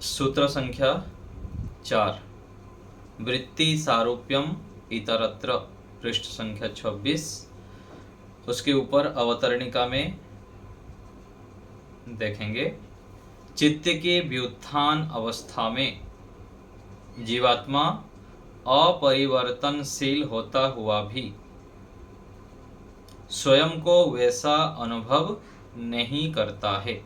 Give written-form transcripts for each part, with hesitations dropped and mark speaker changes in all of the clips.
Speaker 1: सूत्र संख्या 4, वृत्ति सारूप्यम इतरत्र, पृष्ठ संख्या 26। उसके ऊपर अवतरणिका में देखेंगे, चित्त के व्युत्थान अवस्था में जीवात्मा अपरिवर्तनशील होता हुआ भी स्वयं को वैसा अनुभव नहीं करता है।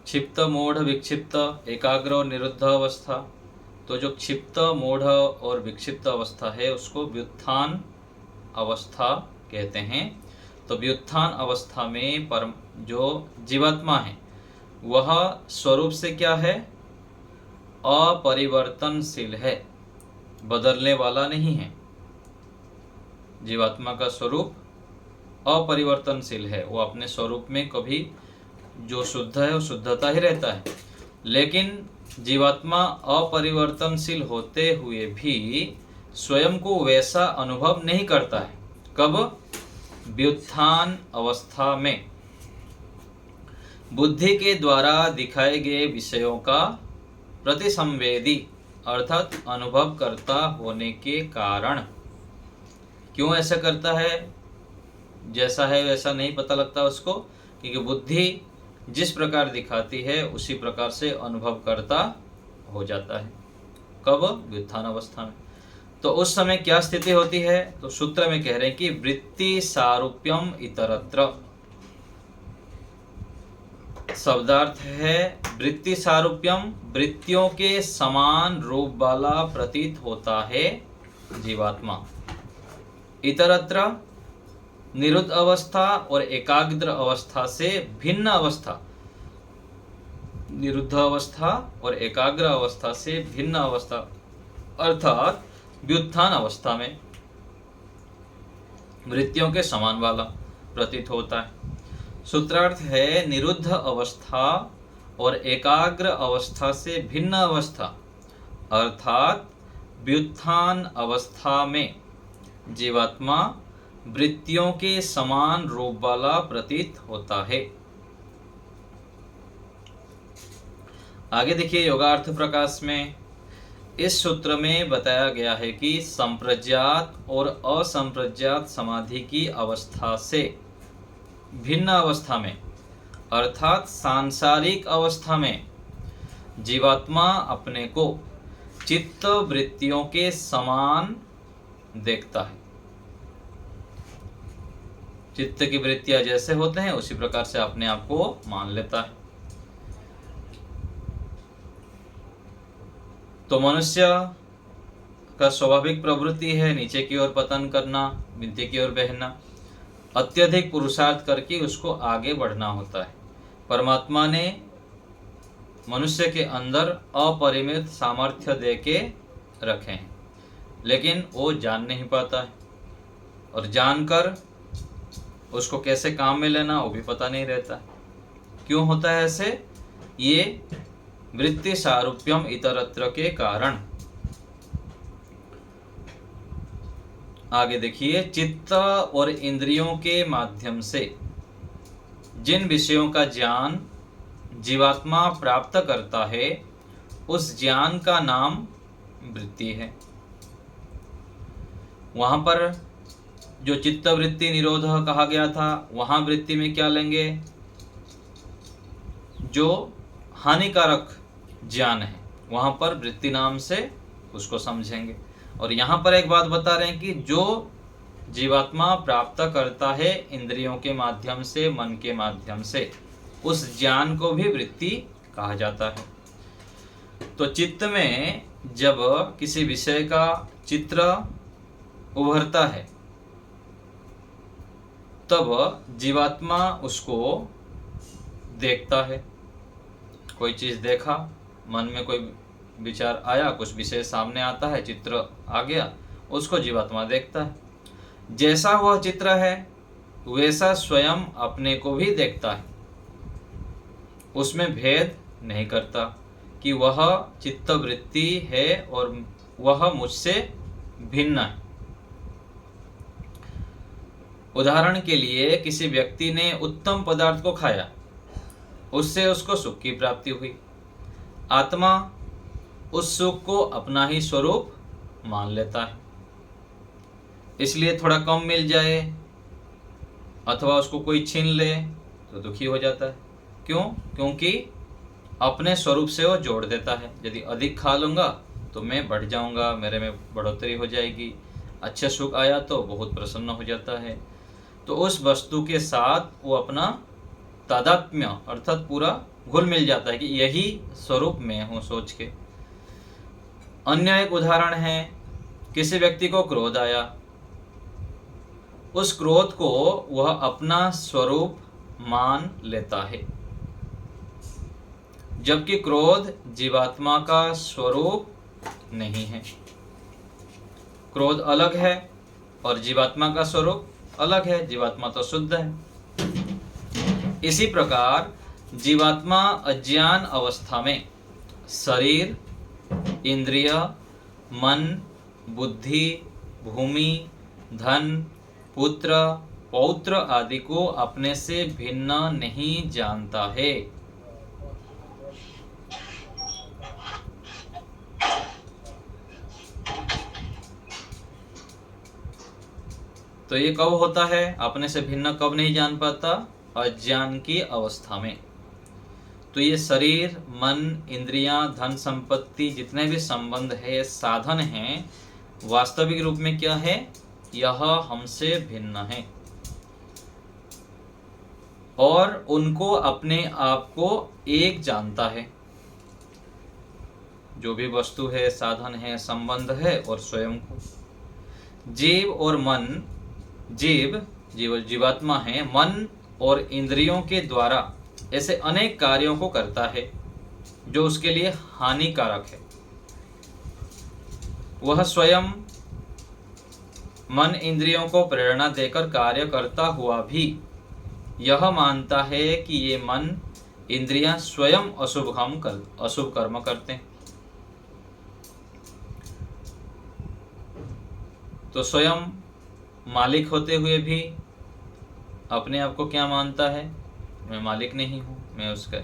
Speaker 1: क्षिप्त, मूढ़, विक्षिप्त, एकाग्र और निरुद्ध अवस्था। तो जो क्षिप्त, मूढ़ और विक्षिप्त अवस्था है उसको व्युत्थान अवस्था कहते हैं। तो व्युत्थान अवस्था में परम जो जीवात्मा है वह स्वरूप से क्या है? अपरिवर्तनशील है, बदलने वाला नहीं है। जीवात्मा का स्वरूप अपरिवर्तनशील है, वो अपने स्वरूप में कभी जो शुद्ध है वो शुद्धता ही रहता है। लेकिन जीवात्मा अपरिवर्तनशील होते हुए भी स्वयं को वैसा अनुभव नहीं करता है। कब? व्युत्थान अवस्था में बुद्धि के द्वारा दिखाए गए विषयों का प्रतिसंवेदी अर्थात अनुभव करता होने के कारण। क्यों ऐसा करता है? जैसा है वैसा नहीं पता लगता उसको, क्योंकि बुद्धि जिस प्रकार दिखाती है उसी प्रकार से अनुभव करता हो जाता है। कब? व्युत्थान अवस्था में। तो उस समय क्या स्थिति होती है? तो सूत्र में कह रहे हैं कि वृत्ति सारूप्यम इतरत्र। शब्दार्थ है वृत्ति सारूप्यम, वृत्तियों के समान रूप वाला प्रतीत होता है जीवात्मा। इतरत्र निरुद्ध अवस्था और एकाग्र अवस्था से भिन्न अवस्था। निरुद्ध अवस्था और एकाग्र अवस्था से भिन्न अवस्था अर्थात व्युत्थान अवस्था में वृत्तियों के समान वाला प्रतीत होता है। सूत्रार्थ है निरुद्ध अवस्था और एकाग्र अवस्था से भिन्न अवस्था अर्थात व्युत्थान अवस्था में जीवात्मा वृत्तियों के समान रूप वाला प्रतीत होता है। आगे देखिए योगार्थ प्रकाश में इस सूत्र में बताया गया है कि संप्रज्ञात और असंप्रज्ञात समाधि की अवस्था से भिन्न अवस्था में अर्थात सांसारिक अवस्था में जीवात्मा अपने को चित्त वृत्तियों के समान देखता है। चित्त की वृत्तियां जैसे होते हैं उसी प्रकार से अपने आप को मान लेता है। तो मनुष्य का स्वाभाविक प्रवृत्ति है नीचे की ओर पतन करना, नीचे की ओर बहना। अत्यधिक पुरुषार्थ करके उसको आगे बढ़ना होता है। परमात्मा ने मनुष्य के अंदर अपरिमित सामर्थ्य दे के रखे हैं, लेकिन वो जान नहीं पाता है और जानकर उसको कैसे काम में लेना वो भी पता नहीं रहता। क्यों होता है ऐसे? ये वृत्ति सारूप्यम इतरत्र के कारण। आगे देखिए, चित्त और इंद्रियों के माध्यम से जिन विषयों का ज्ञान जीवात्मा प्राप्त करता है उस ज्ञान का नाम वृत्ति है। वहां पर जो चित्त वृत्ति निरोध कहा गया था, वहां वृत्ति में क्या लेंगे? जो हानिकारक ज्ञान है वहां पर वृत्ति नाम से उसको समझेंगे। और यहाँ पर एक बात बता रहे हैं कि जो जीवात्मा प्राप्त करता है इंद्रियों के माध्यम से, मन के माध्यम से, उस ज्ञान को भी वृत्ति कहा जाता है। तो चित्त में जब किसी विषय का चित्र उभरता है तब जीवात्मा उसको देखता है। कोई चीज देखा, मन में कोई विचार आया, कुछ विषय सामने आता है, चित्र आ गया, उसको जीवात्मा देखता है। जैसा वह चित्र है वैसा स्वयं अपने को भी देखता है। उसमें भेद नहीं करता कि वह चित्त वृत्ति है और वह मुझसे भिन्न है। उदाहरण के लिए किसी व्यक्ति ने उत्तम पदार्थ को खाया उससे उसको सुख की प्राप्ति हुई। आत्मा उस सुख को अपना ही स्वरूप मान लेता है, इसलिए थोड़ा कम मिल जाए अथवा उसको कोई छीन ले तो दुखी हो जाता है। क्यों? क्योंकि अपने स्वरूप से वो जोड़ देता है। यदि अधिक खा लूँगा तो मैं बढ़ जाऊँगा, मेरे में बढ़ोतरी हो जाएगी। अच्छे सुख आया तो बहुत प्रसन्न हो जाता है। तो उस वस्तु के साथ वो अपना तादात्म्य अर्थात पूरा घुल मिल जाता है कि यही स्वरूप मैं हूँ सोच के। अन्य एक उदाहरण है, किसी व्यक्ति को क्रोध आया, उस क्रोध को वह अपना स्वरूप मान लेता है, जबकि क्रोध जीवात्मा का स्वरूप नहीं है। क्रोध अलग है और जीवात्मा का स्वरूप अलग है। जीवात्मा तो शुद्ध है। इसी प्रकार जीवात्मा अज्ञान अवस्था में शरीर, इंद्रिय, मन, बुद्धि, भूमि, धन, पुत्र, पौत्र आदि को अपने से भिन्न नहीं जानता है। तो ये कब होता है? अपने से भिन्न कब नहीं जान पाता? अज्ञान की अवस्था में। तो ये शरीर, मन, इंद्रियां, धन संपत्ति जितने भी संबंध है, साधन हैं, वास्तविक रूप में क्या है? यह हमसे भिन्न है और उनको अपने आप को एक जानता है। जो भी वस्तु है, साधन है, संबंध है और स्वयं को। जीव और मन, जीवात्मा है, मन और इंद्रियों के द्वारा ऐसे अनेक कार्यों को करता है जो उसके लिए हानिकारक है। वह स्वयं मन इंद्रियों को प्रेरणा देकर कार्य करता हुआ भी यह मानता है कि ये मन इंद्रियां स्वयं अशुभ कर्म करते हैं। तो स्वयं मालिक होते हुए भी अपने आप को क्या मानता है? मैं मालिक नहीं हूँ, मैं उसका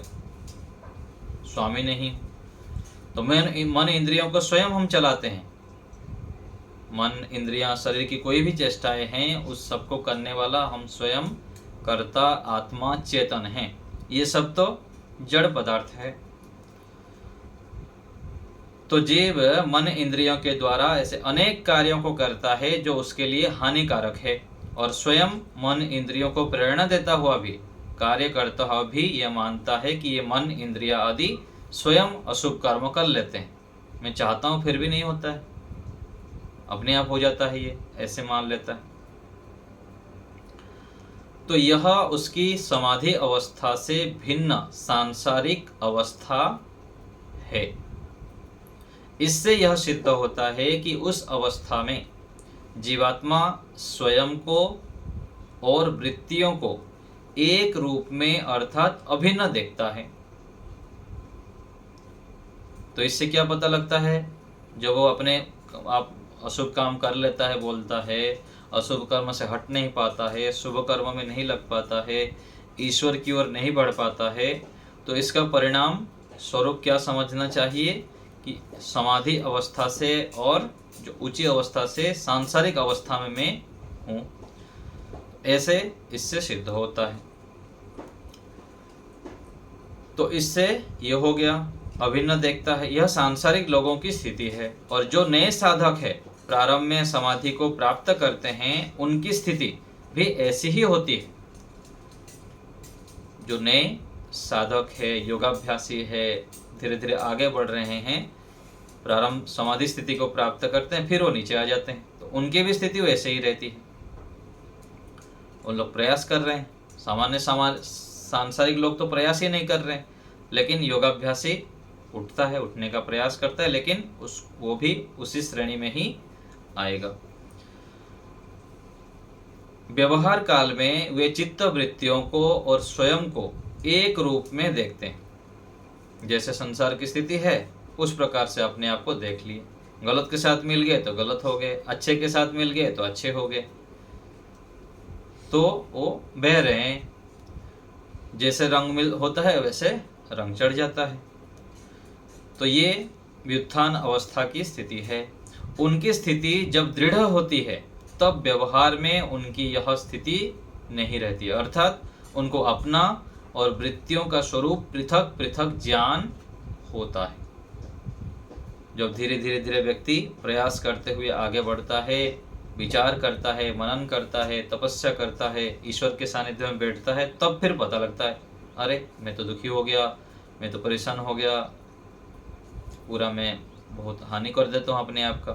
Speaker 1: स्वामी नहीं हूँ। तो मन इंद्रियों को स्वयं हम चलाते हैं। मन, इंद्रियां, शरीर की कोई भी चेष्टाएं हैं, उस सबको करने वाला हम स्वयं कर्ता, आत्मा, चेतन हैं। ये सब तो जड़ पदार्थ है। तो जीव मन इंद्रियों के द्वारा ऐसे अनेक कार्यों को करता है जो उसके लिए हानिकारक है और स्वयं मन इंद्रियों को प्रेरणा देता हुआ भी, कार्य करता हुआ भी यह मानता है कि ये मन इंद्रिया आदि स्वयं अशुभ कर्म कर लेते हैं। मैं चाहता हूँ फिर भी नहीं होता है, अपने आप हो जाता है, ये ऐसे मान लेता है। तो यह उसकी समाधि अवस्था से भिन्न सांसारिक अवस्था है। इससे यह सिद्ध होता है कि उस अवस्था में जीवात्मा स्वयं को और वृत्तियों को एक रूप में अर्थात अभिन्न देखता है। तो इससे क्या पता लगता है? जब वो अपने आप अशुभ काम कर लेता है, बोलता है, अशुभ कर्म से हट नहीं पाता है, शुभ कर्म में नहीं लग पाता है, ईश्वर की ओर नहीं बढ़ पाता है, तो इसका परिणाम स्वरूप क्या समझना चाहिए कि समाधि अवस्था से और जो ऊंची अवस्था से सांसारिक अवस्था में मैं हूँ, ऐसे इससे सिद्ध होता है। तो इससे ये हो गया, अभिन्न देखता है। यह सांसारिक लोगों की स्थिति है और जो नए साधक है, प्रारंभ में समाधि को प्राप्त करते हैं, उनकी स्थिति भी ऐसी ही होती है। जो नए साधक है, योगाभ्यासी है, धीरे धीरे आगे बढ़ रहे हैं, प्रारंभ समाधि स्थिति को प्राप्त करते हैं, फिर वो नीचे आ जाते हैं, तो उनकी भी स्थिति वैसे ही रहती है। उन लोग प्रयास कर रहे हैं, सामान्य सांसारिक लोग तो प्रयास ही नहीं कर रहे हैं, लेकिन योगाभ्यासी उठता है, उठने का प्रयास करता है, लेकिन वो भी उसी श्रेणी में ही आएगा। व्यवहार काल में वे चित्त वृत्तियों को और स्वयं को एक रूप में देखते हैं। जैसे संसार की स्थिति है उस प्रकार से अपने आप को देख लिए। गलत के साथ मिल गए तो गलत हो गए, अच्छे के साथ मिल गए तो अच्छे हो गए, तो वो बह रहे हैं। जैसे रंग मिल होता है वैसे रंग चढ़ जाता है। तो ये व्युत्थान अवस्था की स्थिति है। उनकी स्थिति जब दृढ़ होती है तब व्यवहार में उनकी यह स्थिति नहीं रहती है, अर्थात उनको अपना और वृत्तियों का स्वरूप पृथक पृथक ज्ञान होता है। जब धीरे धीरे धीरे व्यक्ति प्रयास करते हुए आगे बढ़ता है, विचार करता है, मनन करता है, तपस्या करता है, ईश्वर के सानिध्य में बैठता है, तब फिर पता लगता है अरे मैं तो दुखी हो गया, मैं तो परेशान हो गया, पूरा मैं बहुत हानि कर देता हूँ अपने आप का।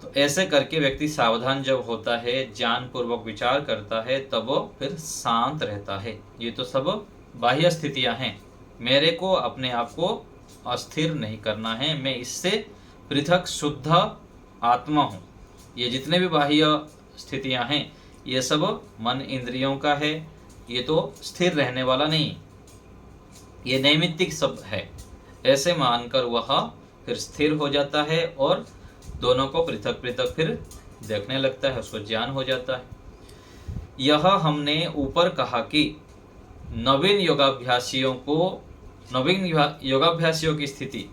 Speaker 1: तो ऐसे करके व्यक्ति सावधान जब होता है, ज्ञान पूर्वक विचार करता है, तब वो फिर शांत रहता है। ये तो सब बाह्य स्थितियां हैं। मेरे को अपने आप को अस्थिर नहीं करना है, मैं इससे पृथक शुद्ध आत्मा हूँ। ये जितने भी बाह्य स्थितियां हैं ये सब मन इंद्रियों का है, ये तो स्थिर रहने वाला नहीं, ये नैमित्तिक सब है। ऐसे मानकर वह फिर स्थिर हो जाता है और दोनों को पृथक पृथक फिर देखने लगता है, उसको ज्ञान हो जाता है। यह हमने ऊपर कहा कि नवीन योगाभ्यासियों की स्थिति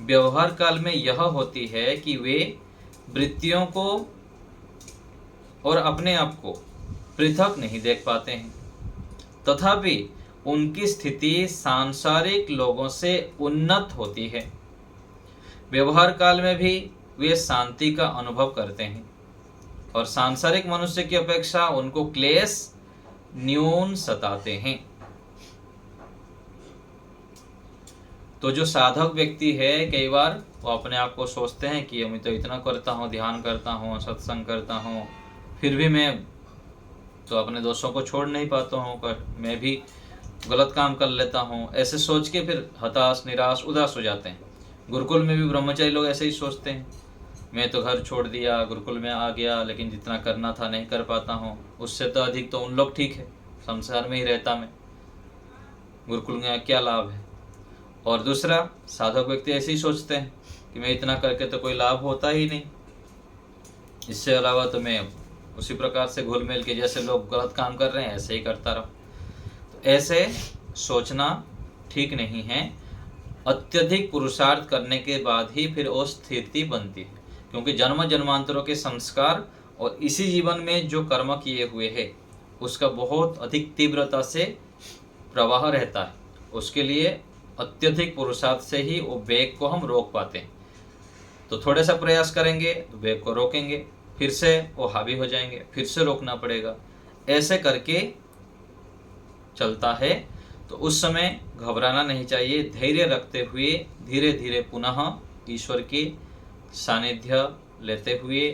Speaker 1: व्यवहार काल में यह होती है कि वे वृत्तियों को और अपने आप को पृथक नहीं देख पाते हैं, तथापि उनकी स्थिति सांसारिक लोगों से उन्नत होती है। व्यवहार काल में भी वे शांति का अनुभव करते हैं और सांसारिक मनुष्य की अपेक्षा उनको क्लेश न्यून सताते हैं। तो जो साधक व्यक्ति है, कई बार वो अपने आप को सोचते हैं कि मैं तो इतना करता हूँ, ध्यान करता हूँ, सत्संग करता हूँ, फिर भी मैं तो अपने दोषों को छोड़ नहीं पाता हूँ, मैं भी गलत काम कर लेता हूँ। ऐसे सोच के फिर हताश, निराश, उदास हो जाते हैं। गुरुकुल में भी ब्रह्मचारी लोग ऐसे ही सोचते हैं, मैं तो घर छोड़ दिया, गुरुकुल में आ गया, लेकिन जितना करना था नहीं कर पाता हूँ, उससे तो अधिक तो उन लोग ठीक है, संसार में ही रहता मैं, गुरुकुल में क्या लाभ है। और दूसरा साधक व्यक्ति ऐसे ही सोचते हैं कि मैं इतना करके तो कोई लाभ होता ही नहीं, इससे अलावा तो मैं उसी प्रकार से घुल मिल के जैसे लोग गलत काम कर रहे हैं ऐसे ही करता रहूं। तो ऐसे सोचना ठीक नहीं है। अत्यधिक पुरुषार्थ करने के बाद ही फिर वो स्थिति बनती है, क्योंकि जन्म जन्मांतरों के संस्कार और इसी जीवन में जो कर्म किए हुए हैं उसका बहुत अधिक तीव्रता से प्रवाह रहता है। उसके लिए अत्यधिक पुरुषार्थ से ही वो वेग को हम रोक पाते हैं। तो थोड़ा सा प्रयास करेंगे तो वेग को रोकेंगे, फिर से वो हावी हो जाएंगे, फिर से रोकना पड़ेगा, ऐसे करके चलता है। तो उस समय घबराना नहीं चाहिए, धैर्य रखते हुए धीरे धीरे पुनः ईश्वर की सानिध्य लेते हुए,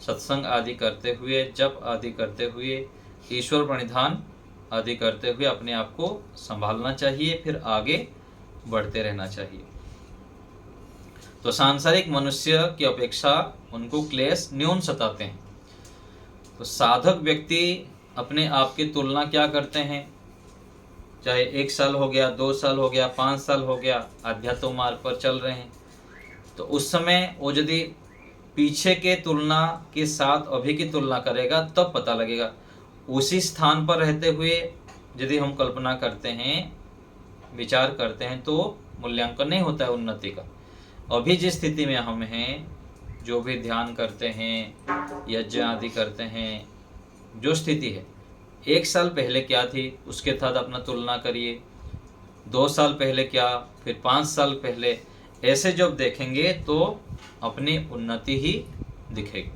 Speaker 1: सत्संग आदि करते हुए, जप आदि करते हुए, ईश्वर प्रणिधान आदि करते हुए अपने आप को संभालना चाहिए, फिर आगे बढ़ते रहना चाहिए। तो सांसारिक मनुष्य की अपेक्षा उनको क्लेश न्यून सताते हैं। तो साधक व्यक्ति अपने आप की तुलना क्या करते हैं, चाहे 1 साल हो गया, 2 साल हो गया, 5 साल हो गया, आध्यात्म मार्ग पर चल रहे हैं, तो उस समय वो यदि पीछे के तुलना के साथ अभी की तुलना करेगा तब पता लगेगा। उसी स्थान पर रहते हुए यदि हम कल्पना करते हैं, विचार करते हैं, तो मूल्यांकन नहीं होता है उन्नति का। अभी जिस स्थिति में हम हैं, जो भी ध्यान करते हैं, यज्ञ आदि करते हैं, जो स्थिति है 1 साल पहले क्या थी उसके साथ अपना तुलना करिए, 2 साल पहले क्या, फिर 5 साल पहले, ऐसे जब देखेंगे तो अपनी उन्नति ही दिखेगी।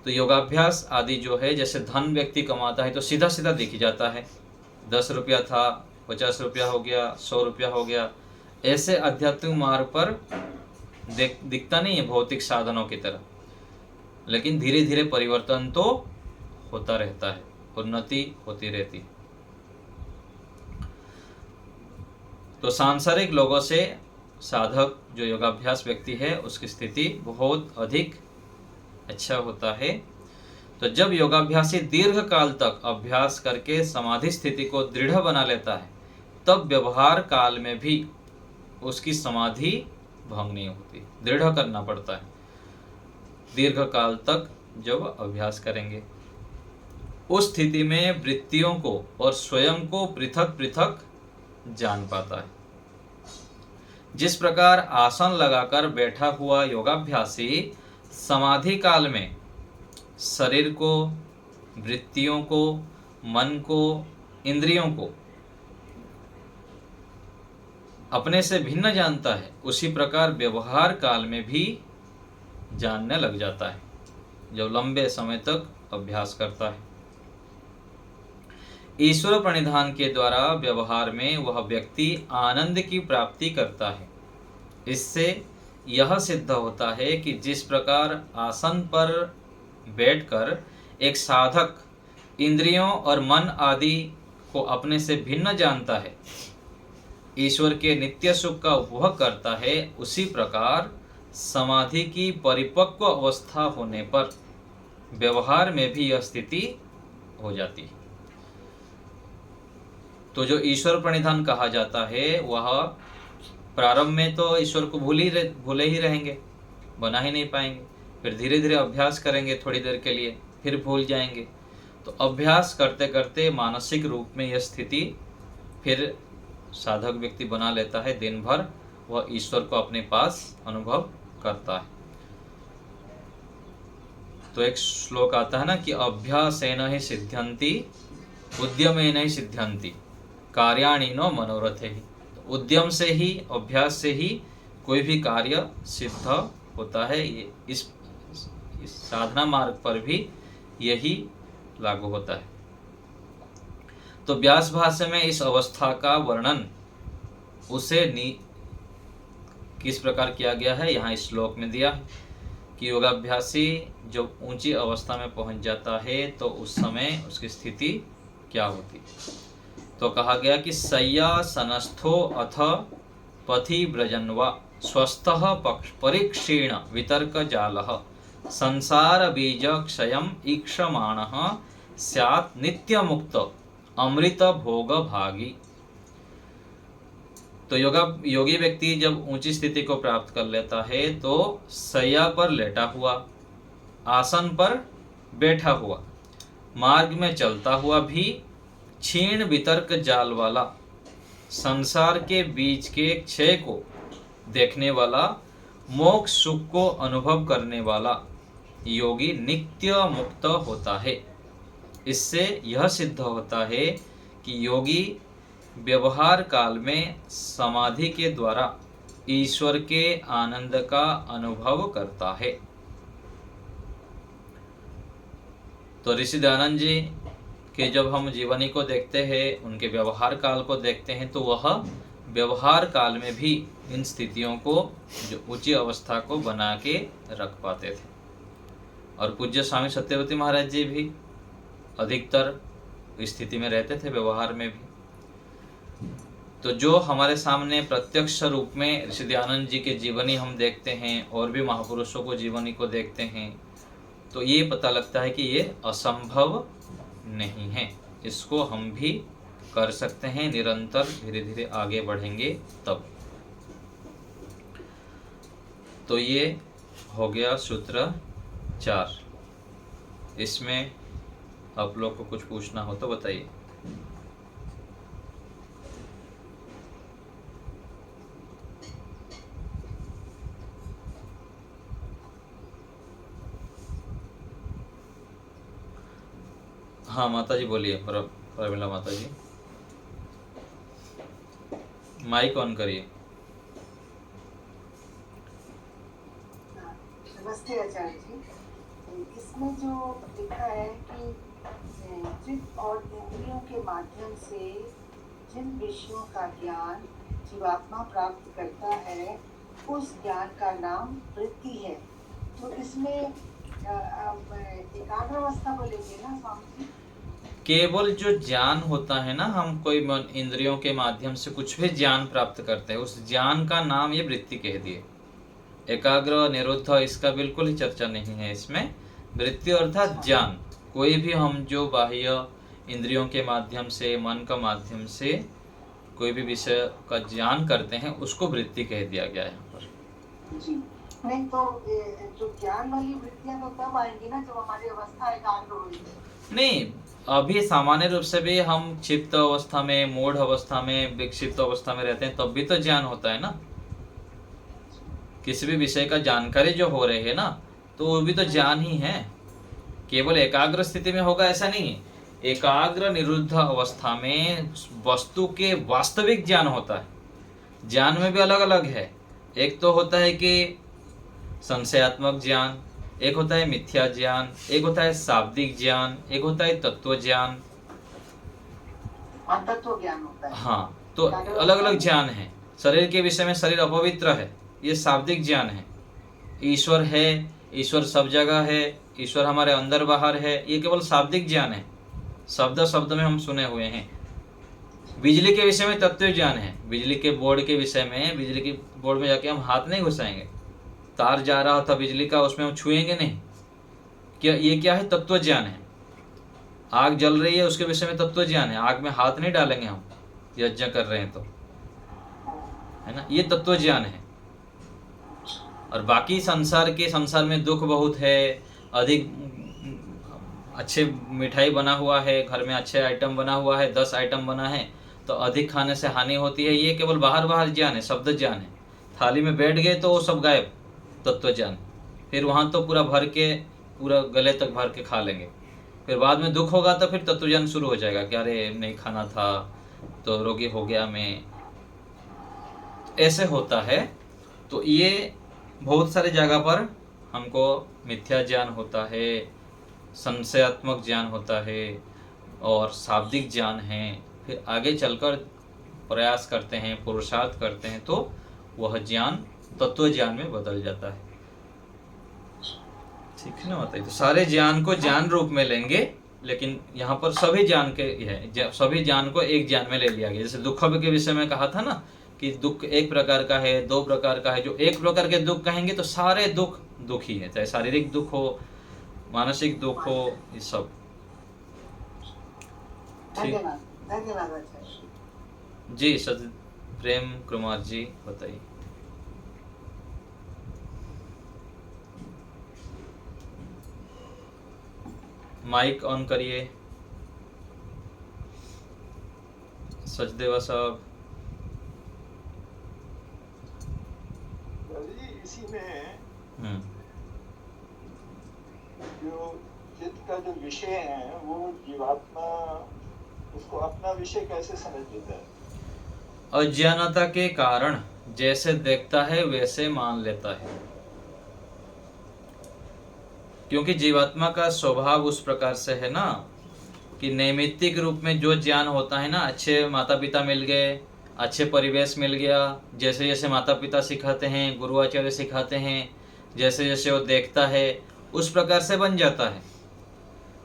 Speaker 1: तो योगाभ्यास आदि जो है, जैसे धन व्यक्ति कमाता है तो सीधा सीधा दिख जाता है, 10 रुपया था 50 रुपया हो गया, 100 रुपया हो गया, ऐसे आध्यात्मिक मार्ग पर दिखता नहीं है भौतिक साधनों की तरह, लेकिन धीरे धीरे परिवर्तन तो होता रहता है, उन्नति होती रहती। तो सांसारिक लोगों से साधक जो योगाभ्यास व्यक्ति है उसकी स्थिति बहुत अधिक अच्छा होता है। तो जब योगाभ्यासी दीर्घ काल तक अभ्यास करके समाधि स्थिति को दृढ़ बना लेता है, तब व्यवहार काल में भी उसकी समाधि भंग नहीं होती, दृढ़ करना पड़ता है दीर्घ काल तक जब अभ्यास करेंगे। उस स्थिति में वृत्तियों को और स्वयं को पृथक पृथक जान पाता है। जिस प्रकार आसन लगाकर बैठा हुआ योगाभ्यासी समाधि काल में शरीर को, वृत्तियों को, मन को, इंद्रियों को अपने से भिन्न जानता है, उसी प्रकार व्यवहार काल में भी जानने लग जाता है जब लंबे समय तक अभ्यास करता है। ईश्वर प्रणिधान के द्वारा व्यवहार में वह व्यक्ति आनंद की प्राप्ति करता है। इससे यह सिद्ध होता है कि जिस प्रकार आसन पर बैठकर एक साधक इंद्रियों और मन आदि को अपने से भिन्न जानता है, ईश्वर के नित्य सुख का उपभोग करता है, उसी प्रकार समाधि की परिपक्व अवस्था होने पर व्यवहार में भी यह स्थिति हो जाती है। तो जो ईश्वर प्रणिधान कहा जाता है वह प्रारंभ में तो ईश्वर को भूले ही रहेंगे, बना ही नहीं पाएंगे। फिर धीरे धीरे अभ्यास करेंगे थोड़ी देर के लिए, फिर भूल जाएंगे। तो अभ्यास करते करते मानसिक रूप में यह स्थिति फिर साधक व्यक्ति बना लेता है। दिन भर वह ईश्वर को अपने पास अनुभव करता है। तो एक श्लोक आता है ना कि अभ्यासेन ही सिद्ध्यन्ति उद्यमेन ही सिद्ध्यन्ति कार्याणि नो मनोरथे ही। तो उद्यम से ही, अभ्यास से ही कोई भी कार्य सिद्ध होता है। ये इस साधना मार्ग पर भी यही लागू होता है। तो व्यास भाष्य में इस अवस्था का वर्णन उसे किस प्रकार किया गया है, यहाँ इस श्लोक में दिया है कि योगाभ्यासी जब ऊंची अवस्था में पहुंच जाता है तो उस समय उसकी स्थिति क्या होती। तो कहा गया कि शय्यासनस्थो अथ पथि व्रजन्वा स्वस्थः परिक्षीण वितर्क जालः संसार बीज क्षयम् ईक्षमाणः स्यात् नित्य मुक्त अमृत भोग भागी। तो योगी व्यक्ति जब ऊंची स्थिति को प्राप्त कर लेता है तो शय्या पर लेटा हुआ, आसन पर बैठा हुआ, मार्ग में चलता हुआ भी, क्षीण वितर्क जाल वाला, संसार के बीच के क्षय को देखने वाला, मोक्ष सुख को अनुभव करने वाला योगी नित्य मुक्त होता है। इससे यह सिद्ध होता है कि योगी व्यवहार काल में समाधि के द्वारा ईश्वर के आनंद का अनुभव करता है। तो ऋषि दयानंद जी के जब हम जीवनी को देखते हैं, उनके व्यवहार काल को देखते हैं, तो वह व्यवहार काल में भी इन स्थितियों को, जो ऊंची अवस्था को बना के रख पाते थे। और पूज्य स्वामी सत्यवती महाराज जी भी अधिकतर स्थिति में रहते थे, व्यवहार में भी। तो जो हमारे सामने प्रत्यक्ष रूप में ऋषि दयानंद जी के जीवनी हम देखते हैं और भी महापुरुषों को जीवनी को देखते हैं, तो ये पता लगता है कि ये असंभव नहीं है, इसको हम भी कर सकते हैं। निरंतर धीरे धीरे आगे बढ़ेंगे तब। तो ये हो गया सूत्र 4। इसमें आप लोग को कुछ पूछना हो तो बताइए। हाँ माता जी बोलिए, प्रमिला माता जी, माइक ऑन करिए।
Speaker 2: नमस्ते आचार्य जी। इसमें जो लिखा है कि चित्त और इंद्रियों के माध्यम से जिन विषयों का ज्ञान जीवात्मा प्राप्त करता है, उस ज्ञान का नाम वृत्ति है। तो इसमें एकाग्र अवस्था बोलेंगे ना स्वामी जी?
Speaker 1: केवल जो ज्ञान होता है ना, हम कोई इंद्रियों के माध्यम से कुछ भी ज्ञान प्राप्त करते हैं, उस ज्ञान का नाम ये वृत्ति कह दिए। एकाग्र निरुद्ध इसका बिल्कुल ही चर्चा नहीं है इसमें। वृत्ति अर्थात ज्ञान, कोई भी हम जो बाह्य इंद्रियों के माध्यम से, मन का माध्यम से कोई भी विषय का ज्ञान करते हैं, उसको वृत्ति कह दिया गया है यहाँ पर।
Speaker 2: जी नहीं, तो जो ज्ञान वाली वृत्तियां तो तब आएंगी ना जब हमारी अवस्था एकाग्र होगी।
Speaker 1: नहीं, अभी सामान्य रूप से भी हम क्षिप्त अवस्था में, मूढ़ अवस्था में, विक्षिप्त अवस्था में रहते हैं, तब भी तो ज्ञान होता है ना। किसी भी विषय का जानकारी जो हो रही है ना, तो वो भी तो ज्ञान ही है। केवल एकाग्र स्थिति में होगा ऐसा नहीं है। एकाग्र निरुद्ध अवस्था में वस्तु के वास्तविक ज्ञान होता है। ज्ञान में भी अलग अलग है। एक तो होता है कि संशयात्मक ज्ञान, एक होता है मिथ्या ज्ञान, एक होता है शाब्दिक ज्ञान, एक होता है तत्व ज्ञान।
Speaker 2: और तत्व ज्ञान होता है।
Speaker 1: हाँ, तो अलग अलग ज्ञान है। शरीर के विषय में शरीर अपवित्र है, ये शाब्दिक ज्ञान है। ईश्वर है, ईश्वर सब जगह है, ईश्वर हमारे अंदर बाहर है, ये केवल शाब्दिक ज्ञान है। शब्द शब्द में हम सुने हुए हैं। बिजली के विषय में तत्व ज्ञान है। बिजली के बोर्ड के विषय में, बिजली के बोर्ड में जाके हम हाथ नहीं घुसाएंगे। तार जा रहा था बिजली का, उसमें हम छुएंगे नहीं। क्या ये क्या है? तत्व ज्ञान है। आग जल रही है, उसके विषय में तत्व ज्ञान है। आग में हाथ नहीं डालेंगे हम, यज्ञ कर रहे हैं तो, है ना, ये तत्व ज्ञान है। और बाकी संसार में दुख बहुत है, अधिक अच्छे मिठाई बना हुआ है, घर में अच्छे आइटम बना हुआ है, 10 आइटम बना है, तो अधिक खाने से हानि होती है, ये केवल बाहर ज्ञान है, शब्द ज्ञान है। थाली में बैठ गए तो वो सब गायब, तत्व ज्ञान। फिर वहाँ तो पूरा भर के, पूरा गले तक भर के खा लेंगे। फिर बाद में दुख होगा तो फिर तत्व ज्ञान शुरू हो जाएगा कि अरे नहीं खाना था तो रोगी हो गया मैं, ऐसे होता है। तो ये बहुत सारे जगह पर हमको मिथ्या ज्ञान होता है, संशयात्मक ज्ञान होता है और शाब्दिक ज्ञान है। फिर आगे चलकर प्रयास करते हैं, पुरुषार्थ करते हैं, तो वह ज्ञान तत्व ज्ञान में बदल जाता है। ठीक है ना, बताइए। तो सारे ज्ञान को ज्ञान रूप में लेंगे, लेकिन यहाँ पर सभी ज्ञान के है, सभी ज्ञान को एक ज्ञान में ले लिया गया। जैसे दुख के विषय में कहा था ना कि दुख एक प्रकार का है, 2 प्रकार का है। जो एक प्रकार के दुख कहेंगे तो सारे दुख ही है, चाहे शारीरिक दुख हो, मानसिक दुख हो, ये सब।
Speaker 2: धन्यवाद, धन्यवाद आचार्य
Speaker 1: जी। सत प्रेम कुमार जी, बताइए। माइक ऑन करिए। सचदेवा साहब।
Speaker 3: इसी में जो चित्त का जो विषय है वो जीवात्मा उसको अपना विषय कैसे समझ लेता है?
Speaker 1: अज्ञानता के कारण जैसे देखता है वैसे मान लेता है, क्योंकि जीवात्मा का स्वभाव उस प्रकार से है ना कि नैमित्तिक रूप में जो ज्ञान होता है ना, अच्छे माता पिता मिल गए, अच्छे परिवेश मिल गया, जैसे जैसे माता पिता सिखाते हैं, गुरु आचार्य सिखाते हैं, जैसे जैसे वो देखता है उस प्रकार से बन जाता है।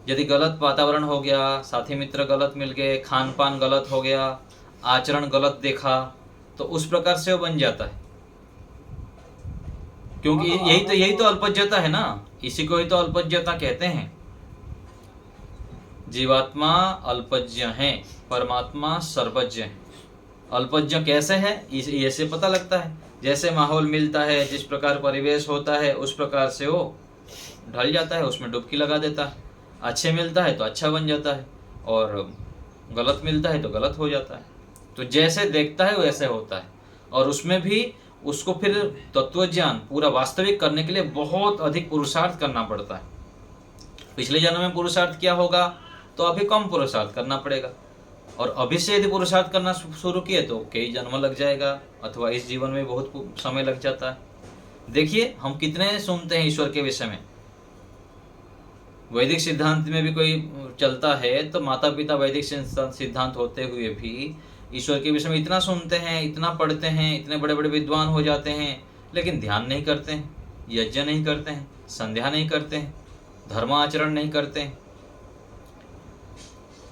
Speaker 1: यदि गलत वातावरण हो गया, साथी मित्र गलत मिल गए, खान पान गलत हो गया, आचरण गलत देखा, तो उस प्रकार से वो बन जाता है। क्योंकि यही तो अल्पज्ञता है ना, इसी को ही तो अल्पज्ञता कहते हैं। जीवात्मा अल्पज्ञ है, परमात्मा सर्वज्ञ है। अल्पज्ञ कैसे है, ऐसे पता लगता है। जैसे माहौल मिलता है, जिस प्रकार परिवेश होता है, उस प्रकार से वो ढल जाता है, उसमें डुबकी लगा देता है। अच्छे मिलता है तो अच्छा बन जाता है, और गलत मिलता है तो गलत हो जाता है। तो जैसे देखता है वैसे होता है। और उसमें भी उसको फिर तत्वज्ञान पूरा वास्तविक करने के लिए बहुत अधिक पुरुषार्थ करना पड़ता है। पिछले जन्म में पुरुषार्थ किया होगा तो अभी कम पुरुषार्थ करना पड़ेगा, और अभी से यदि पुरुषार्थ करना शुरू किए तो कई जन्म लग जाएगा, अथवा इस जीवन में बहुत समय लग जाता है। देखिए हम कितने सुनते हैं ईश्वर के विषय में। वैदिक सिद्धांत में भी कोई चलता है तो माता पिता वैदिक सिद्धांत होते हुए भी ईश्वर के विषय में इतना सुनते हैं, इतना पढ़ते हैं, इतने बड़े बड़े विद्वान हो जाते हैं, लेकिन ध्यान नहीं करते हैं, यज्ञ नहीं करते हैं, संध्या नहीं करते हैं, धर्माचरण नहीं करते हैं।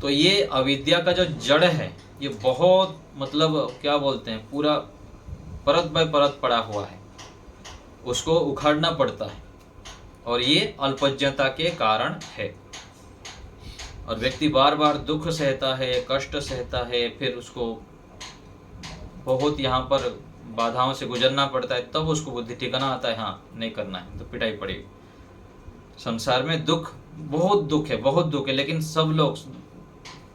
Speaker 1: तो ये अविद्या का जो जड़ है, ये बहुत मतलब क्या बोलते हैं, पूरा परत बाय परत पड़ा हुआ है, उसको उखाड़ना पड़ता है, और ये अल्पज्ञता के कारण है। और व्यक्ति बार बार दुख सहता है, कष्ट सहता है, फिर उसको बहुत यहाँ पर बाधाओं से गुजरना पड़ता है, तब उसको बुद्धि ठिकाना आता है, हाँ नहीं करना है तो पिटाई पड़ेगी। संसार में दुख, बहुत दुख है, बहुत दुख है, लेकिन सब लोग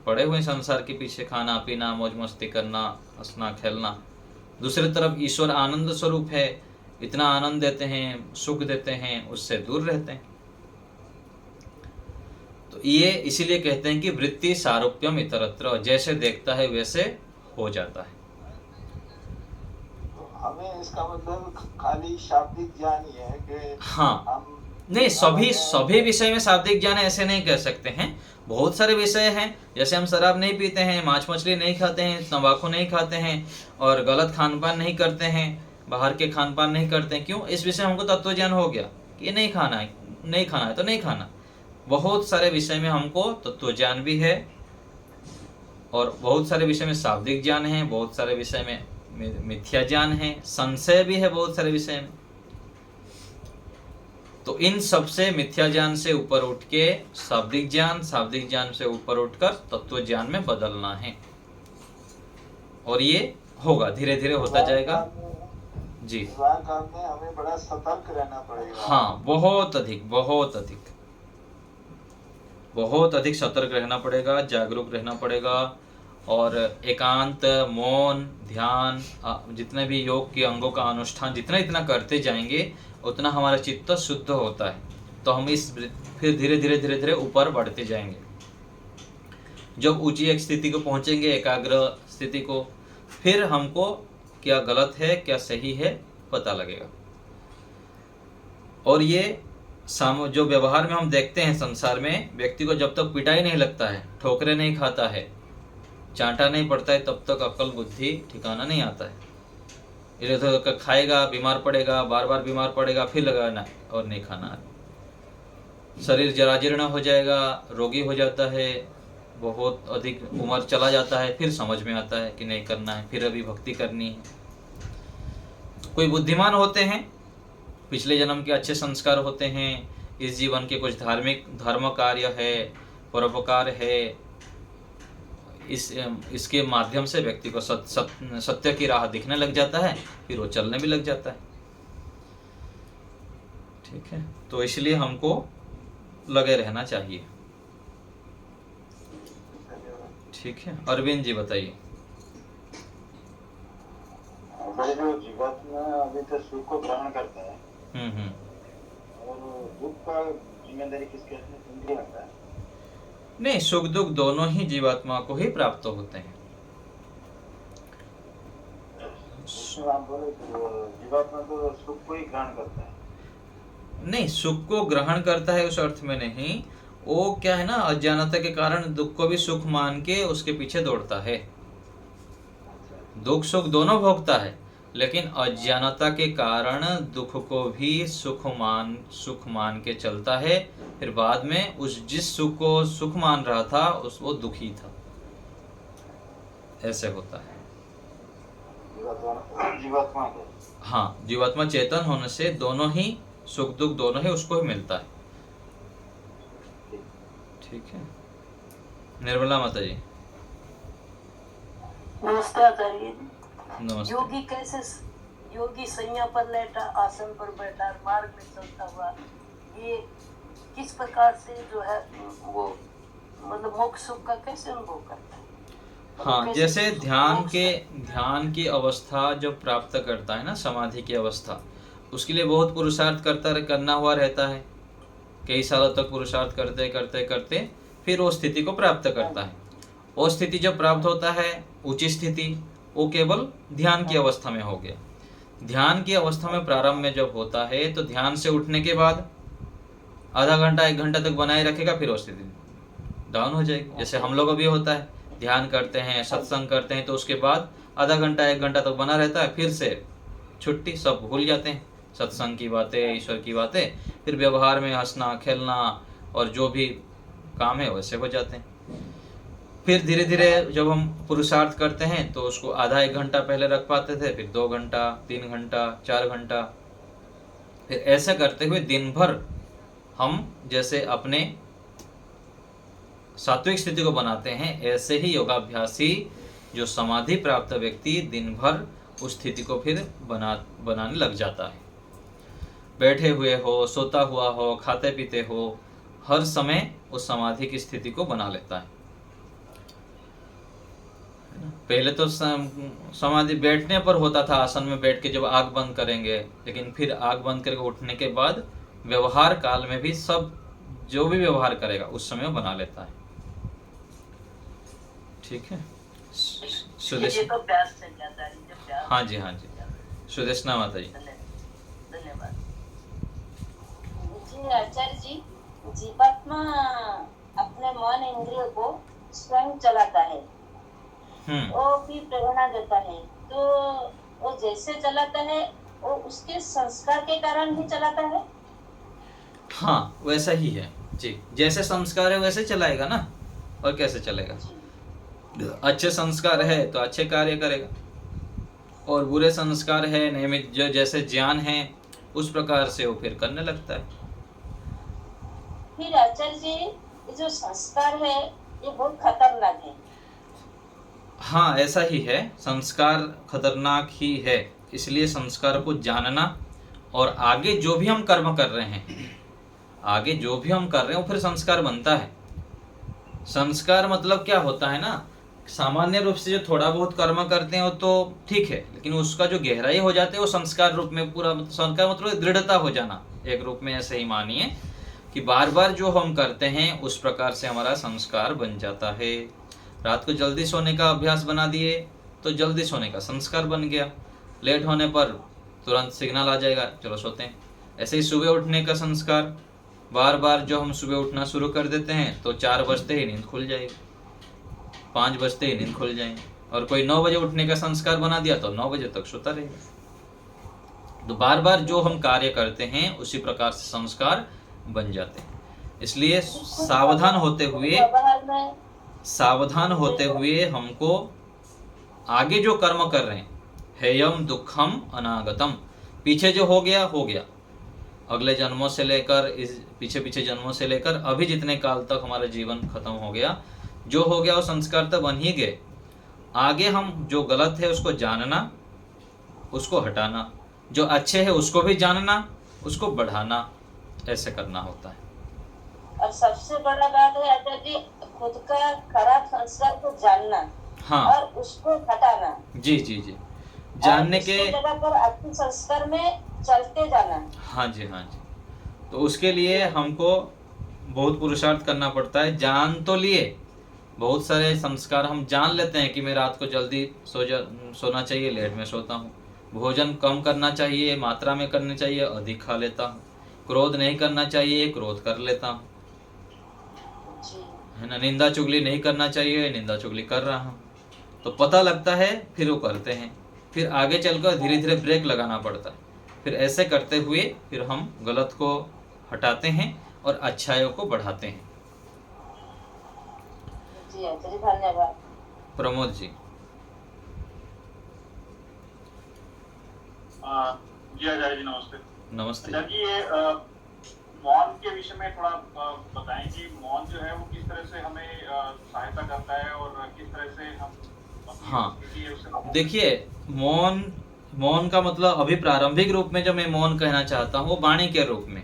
Speaker 1: पड़े हुए संसार के पीछे, खाना पीना, मौज मस्ती करना, हंसना खेलना। दूसरी तरफ ईश्वर आनंद स्वरूप है, इतना आनंद देते हैं, सुख देते हैं, उससे दूर रहते हैं। तो ये इसीलिए कहते हैं कि वृत्ति सारूप्यम इतरत्र, जैसे देखता है वैसे हो जाता है।
Speaker 3: तो हमें इसका मतलब खाली शाब्दिक ज्ञान ही है कि
Speaker 1: हाँ,
Speaker 3: हम
Speaker 1: नहीं, सभी विषय में शाब्दिक ज्ञान ऐसे नहीं कह सकते हैं। बहुत सारे विषय हैं, जैसे हम शराब नहीं पीते हैं, मांस मछली नहीं खाते हैं, तंबाकू नहीं खाते हैं और गलत खान पान नहीं करते हैं, बाहर के खान पान नहीं करते हैं। क्यों? इस विषय हमको तत्व ज्ञान हो गया कि नहीं खाना है, नहीं खाना है तो नहीं खाना। बहुत सारे विषय में हमको तत्व ज्ञान भी है और बहुत सारे विषय में शाब्दिक ज्ञान है, बहुत सारे विषय में मिथ्या ज्ञान है, संशय भी है बहुत सारे विषय में। तो इन सबसे मिथ्या ज्ञान से ऊपर उठ के शाब्दिक ज्ञान से ऊपर उठकर तत्व ज्ञान में बदलना है, और ये होगा, धीरे धीरे होता जाएगा जी।
Speaker 3: काम में हमें बड़ा सतर्क रहना पड़ेगा।
Speaker 1: हाँ, बहुत अधिक सतर्क रहना पड़ेगा, जागरूक रहना पड़ेगा। और एकांत, मौन, ध्यान, जितने भी योग के अंगों का अनुष्ठान जितना करते जाएंगे उतना हमारा चित्त शुद्ध होता है। तो हम फिर धीरे धीरे ऊपर बढ़ते जाएंगे। जब ऊंची एक स्थिति को पहुंचेंगे, एकाग्र स्थिति को, फिर हमको क्या गलत है क्या सही है पता लगेगा। और ये जो व्यवहार में हम देखते हैं संसार में, व्यक्ति को जब तक पिटाई नहीं लगता है, ठोकरे नहीं खाता है, चांटा नहीं पड़ता है, तब तक अक्ल बुद्धि ठिकाना नहीं आता है। इधर खाएगा, बीमार पड़ेगा, बार बार बीमार पड़ेगा, फिर लगाना और नहीं खाना, शरीर जराजीर्ण हो जाएगा, रोगी हो जाता है, बहुत अधिक उम्र चला जाता है, फिर समझ में आता है कि नहीं करना है, फिर अभी भक्ति करनी है। कोई बुद्धिमान होते हैं, पिछले जन्म के अच्छे संस्कार होते हैं, इस जीवन के कुछ धर्म कार्य है, परोपकार है, इसके माध्यम से व्यक्ति को सत्य की राह दिखने लग जाता है, फिर वो चलने भी लग जाता है। ठीक है, तो इसलिए हमको लगे रहना चाहिए। ठीक है, अरविंद जी बताइए।
Speaker 3: जो जीवात्मा अभी तो सुख को ग्रहण करता है और दुख का जिम्मेदारी किसके हाथ में है?
Speaker 1: नहीं, सुख दुख दोनों ही जीवात्मा को ही प्राप्त होते हैं।
Speaker 3: आप बोले जीवात्मा तो सुख को ही ग्रहण करता है।
Speaker 1: नहीं, सुख को ग्रहण करता है उस अर्थ में नहीं, वो क्या है ना, अज्ञानता के कारण दुख को भी सुख मान के उसके पीछे दौड़ता है। दुख सुख दोनों भोगता है, लेकिन अज्ञानता के कारण दुख को भी सुख मान के चलता है। फिर बाद में जिस सुख को सुख मान रहा था वो दुखी था। ऐसे होता है।
Speaker 3: जीवात्मा को,
Speaker 1: हाँ, जीवात्मा चेतन होने से दोनों ही सुख दुख दोनों ही उसको ही मिलता है। ठीक है, निर्मला माता जी।
Speaker 4: नमस्ते आचार्य जी।
Speaker 1: नमस्ते।
Speaker 4: योगी सैया पर लेटा, आसन पर बैठा, मार्ग में चलता हुआ, ये किस प्रकार से जो है वो मतलब मोक्ष सुख का कैसे अनुभव करता है?
Speaker 1: हाँ, जैसे ध्यान की अवस्था जब प्राप्त करता है ना, समाधि की अवस्था, उसके लिए बहुत पुरुषार्थ करना हुआ रहता है। कई सालों तक पुरुषार्थ करते करते करते फिर वो स्थिति को प्राप्त करता है। वो स्थिति जब प्राप्त होता है, उच्च स्थिति, वो केवल ध्यान की अवस्था में हो गया। ध्यान की अवस्था में प्रारंभ में जब होता है तो ध्यान से उठने के बाद आधा घंटा 1 घंटा तक बनाए रखेगा, फिर वो स्थिति डाउन हो जाएगी। जैसे हम लोग अभी होता है, ध्यान करते हैं, सत्संग करते हैं, तो उसके बाद आधा घंटा 1 घंटा तक बना रहता है, फिर से छुट्टी, सब भूल जाते हैं, सत्संग की बातें, ईश्वर की बातें, फिर व्यवहार में हंसना खेलना और जो भी काम है वैसे हो जाते हैं। फिर धीरे धीरे जब हम पुरुषार्थ करते हैं तो उसको आधा 1 घंटा पहले रख पाते थे, फिर 2 घंटा, 3 घंटा, 4 घंटा, फिर ऐसे करते हुए दिन भर हम जैसे अपने सात्विक स्थिति को बनाते हैं, ऐसे ही योगाभ्यासी जो समाधि प्राप्त व्यक्ति दिन भर उस स्थिति को फिर बनाने लग जाता है। बैठे हुए हो, सोता हुआ हो, खाते पीते हो, हर समय उस समाधि की स्थिति को बना लेता है। पहले तो समाधि बैठने पर होता था, आसन में बैठ के जब आंख बंद करेंगे, लेकिन फिर आंख बंद करके उठने के बाद व्यवहार काल में भी सब जो भी व्यवहार करेगा उस समय बना लेता है। ठीक है, सुदेश।
Speaker 4: ये तो अभ्यास चल जाता है जब अभ्यास।
Speaker 1: हाँ जी, हाँ जी, सुदेशना माता जी।
Speaker 4: धन्यवाद
Speaker 5: जी आचार्य जी, जीवात्मा अपने मन इंद्रियों को स्वयं चलाता है, वो भी प्रेरणा देता है, तो वो जैसे चलाता है वो उसके संस्कार के कारण ही चलाता है।
Speaker 1: हाँ, वैसा ही है जी, जैसे संस्कार है वैसे चलाएगा ना, और कैसे चलेगा। अच्छे संस्कार है तो अच्छे कार्य करेगा, और बुरे संस्कार है नियमित जो जैसे ज्ञान है उस प्रकार से वो फिर करने लगता है।
Speaker 5: फिर आचार्य जी, ये जो संस्कार है ये बहुत खतरनाक है।
Speaker 1: हाँ, ऐसा ही है, संस्कार खतरनाक ही है, इसलिए संस्कार को जानना, और आगे जो भी हम कर्म कर रहे हैं, आगे जो भी हम कर रहे हैं वो फिर संस्कार बनता है। संस्कार मतलब क्या होता है ना, सामान्य रूप से जो थोड़ा बहुत कर्म करते हैं वो तो ठीक है, लेकिन उसका जो गहराई हो जाती है वो संस्कार रूप में पूरा, संस्कार मतलब दृढ़ता हो जाना एक रूप में। ऐसे ही मानिए कि बार बार जो हम करते हैं उस प्रकार से हमारा संस्कार बन जाता है। रात को जल्दी सोने का अभ्यास बना दिए तो जल्दी सोने का संस्कार बन गया, लेट होने पर तुरंत सिग्नल आ जाएगा, चलो सोते हैं। ऐसे ही सुबह उठने का संस्कार, बार बार जो हम सुबह उठना शुरू कर देते हैं तो 4 बजते ही नींद खुल जाएगी, 5 बजते ही नींद खुल जाएगी। और कोई 9 बजे उठने का संस्कार बना दिया तो 9 बजे तक सोता रहेगा। तो बार बार जो हम कार्य करते हैं उसी प्रकार से संस्कार बन जाते हैं। इसलिए सावधान होते हुए हमको आगे जो कर्म कर रहे हैं, हेयम दुखम अनागतम, पीछे जो हो गया हो गया, अगले जन्मों से लेकर इस पीछे जन्मों से लेकर अभी जितने काल तक हमारा जीवन खत्म हो गया, जो हो गया वो संस्कार तो बन ही गए। आगे हम जो गलत है उसको जानना, उसको हटाना, जो अच्छे है उसको भी जानना, उसको बढ़ाना, ऐसे करना होता है।
Speaker 5: और सबसे बड़ा बात है आचार्य जी, खुद का खराब संस्कार को जानना,
Speaker 1: हाँ,
Speaker 5: और उसको हटाना।
Speaker 1: जी जी जी, जानने के
Speaker 5: जगह पर अच्छे संस्कार में चलते जाना।
Speaker 1: हाँ जी, हाँ जी। तो उसके लिए हमको बहुत पुरुषार्थ करना पड़ता है। जान तो लिए, बहुत सारे संस्कार हम जान लेते हैं कि मैं रात को जल्दी सोना चाहिए, लेट में सोता हूँ। भोजन कम करना चाहिए, मात्रा में करनी चाहिए, अधिक खा लेता हूँ। क्रोध नहीं करना चाहिए, क्रोध कर लेता हूँ, है ना। निंदा चुगली नहीं करना चाहिए, निंदा चुगली कर रहा हूँ। तो पता लगता है, फिर वो करते हैं, फिर आगे चलकर धीरे धीरे ब्रेक लगाना पड़ता है। फिर ऐसे करते हुए फिर हम गलत को हटाते हैं और अच्छाइयों को बढ़ाते हैं।
Speaker 5: जी आचार्य, धन्यवाद।
Speaker 1: प्रमोद जी।
Speaker 3: जी आचार्य जी, नमस्ते।
Speaker 1: नमस्ते
Speaker 3: अच्छा जी, ये मौन के विषय में थोड़ा बताएं कि मौन जो है वो किस तरह से हमें सहायता करता है और किस तरह से हम।
Speaker 1: हाँ, देखिए, मौन का मतलब अभी प्रारंभिक रूप में जो मैं मौन कहना चाहता हूँ वो वाणी के रूप में।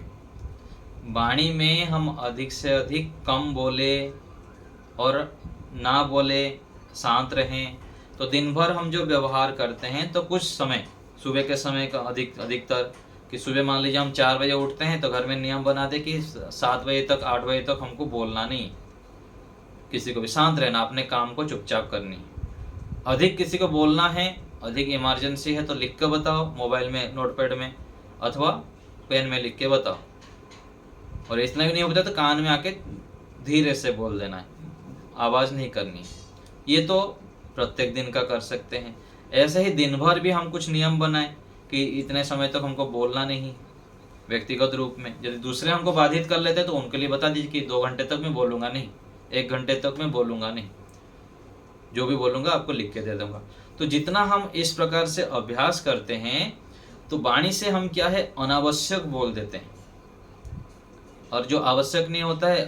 Speaker 1: वाणी में हम अधिक से अधिक कम बोले और ना बोले, शांत रहें। तो दिन भर हम जो व्यवहार करते हैं तो कुछ समय, सुबह के समय का अधिकतर, कि सुबह मान लीजिए हम 4 बजे उठते हैं तो घर में नियम बना दे कि 7 बजे तक 8 बजे तक हमको बोलना नहीं, किसी को भी शांत रहना, अपने काम को चुपचाप करनी। अधिक किसी को बोलना है, अधिक इमरजेंसी है तो लिख के बताओ, मोबाइल में, नोटपैड में अथवा पेन में लिख के बताओ। और इतना भी नहीं होता तो कान में आके धीरे से बोल देना है, आवाज़ नहीं करनी। ये तो प्रत्येक दिन का कर सकते हैं। ऐसे ही दिन भर भी हम कुछ नियम बनाएं कि इतने समय तक हमको बोलना नहीं, व्यक्तिगत रूप में। यदि दूसरे हमको बाधित कर लेते हैं तो उनके लिए बता दीजिए कि 2 घंटे तक मैं बोलूँगा नहीं, 1 घंटे तक मैं बोलूँगा नहीं, जो भी बोलूँगा आपको लिख के दे दूँगा। तो जितना हम इस प्रकार से अभ्यास करते हैं तो वाणी से हम क्या है, अनावश्यक बोल देते हैं, और जो आवश्यक नहीं होता है